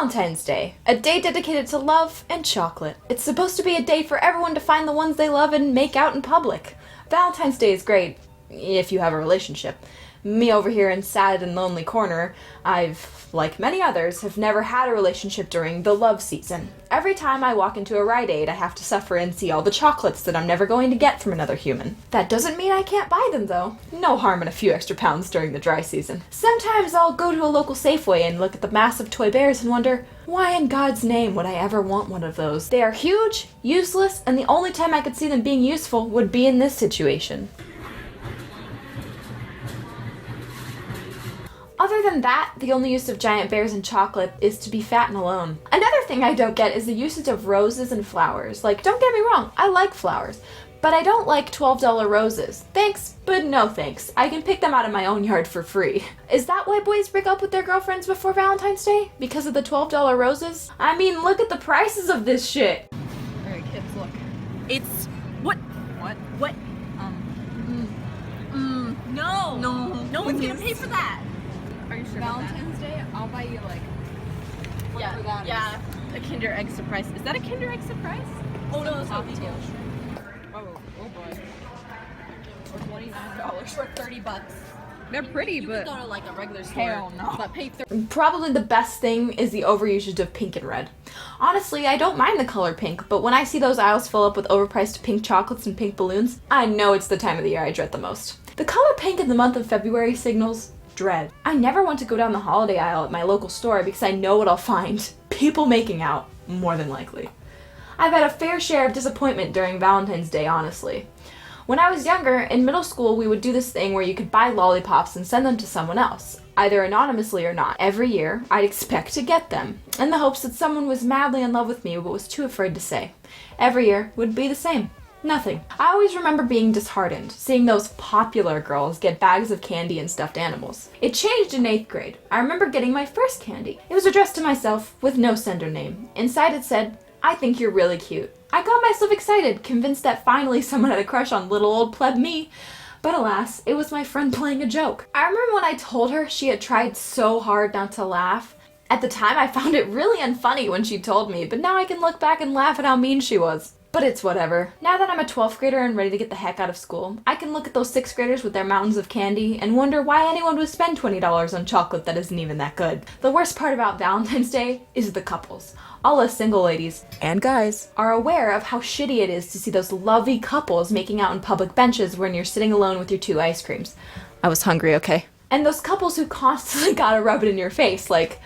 Valentine's Day, a day dedicated to love and chocolate. It's supposed to be a day for everyone to find the ones they love and make out in public. Valentine's Day is great, if you have a relationship. Me over here in sad and lonely corner, I've, like many others, have never had a relationship during the love season. Every time I walk into a Rite Aid, I have to suffer and see all the chocolates that I'm never going to get from another human. That doesn't mean I can't buy them though. No harm in a few extra pounds during the dry season. Sometimes I'll go to a local Safeway and look at the massive toy bears and wonder, why in God's name would I ever want one of those? They are huge, useless, and the only time I could see them being useful would be in this situation. Other than that, the only use of giant bears and chocolate is to be fat and alone. Another thing I don't get is the usage of roses and flowers. Like, don't get me wrong, I like flowers, but I don't like $12 roses. Thanks, but no thanks. I can pick them out of my own yard for free. Is that why boys break up with their girlfriends before Valentine's Day? Because of the $12 roses? I mean, look at the prices of this shit. Alright kids, look. It's... What? No! No one's gonna pay for that! Are you sure Valentine's Day, I'll buy you like whatever that is. A Kinder Egg surprise. Is that a Kinder Egg surprise? Oh no, that's not details. Oh boy. For $29 for $30. They're pretty, You but can go to like a regular store. hell no. But pay Probably the best thing is the overusage of pink and red. Honestly, I don't mind the color pink, but when I see those aisles fill up with overpriced pink chocolates and pink balloons, I know it's the time of the year I dread the most. The color pink in the month of February signals dread. I never want to go down the holiday aisle at my local store because I know what I'll find. People making out, more than likely. I've had a fair share of disappointment during Valentine's Day, honestly. When I was younger, in middle school, we would do this thing where you could buy lollipops and send them to someone else, either anonymously or not. Every year, I'd expect to get them, in the hopes that someone was madly in love with me but was too afraid to say. Every year would be the same. Nothing. I always remember being disheartened, seeing those popular girls get bags of candy and stuffed animals. It changed in 8th grade. I remember getting my first candy. It was addressed to myself, with no sender name. Inside it said, "I think you're really cute." I got myself excited, convinced that finally someone had a crush on little old pleb me. But alas, it was my friend playing a joke. I remember when I told her she had tried so hard not to laugh. At the time, I found it really unfunny when she told me, but now I can look back and laugh at how mean she was. But it's whatever. Now that I'm a 12th grader and ready to get the heck out of school, I can look at those 6th graders with their mountains of candy and wonder why anyone would spend $20 on chocolate that isn't even that good. The worst part about Valentine's Day is the couples. All us single ladies, and guys, are aware of how shitty it is to see those lovey couples making out on public benches when you're sitting alone with your 2 ice creams. I was hungry, okay? And those couples who constantly gotta rub it in your face, like,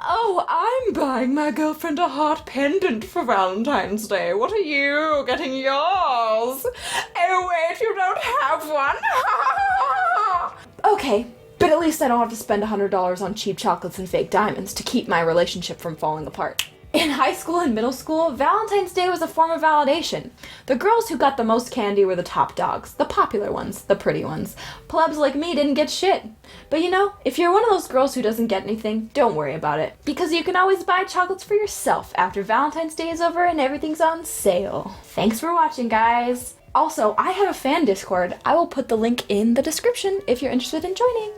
"Oh, I'm buying my girlfriend a heart pendant for Valentine's Day. What are you getting yours? Oh wait, you don't have one?" Okay, but at least I don't have to spend $100 on cheap chocolates and fake diamonds to keep my relationship from falling apart. In high school and middle school, Valentine's Day was a form of validation. The girls who got the most candy were the top dogs, the popular ones, the pretty ones. Plebs like me didn't get shit. But you know, if you're one of those girls who doesn't get anything, don't worry about it. Because you can always buy chocolates for yourself after Valentine's Day is over and everything's on sale. Thanks for watching, guys. Also, I have a fan Discord. I will put the link in the description if you're interested in joining.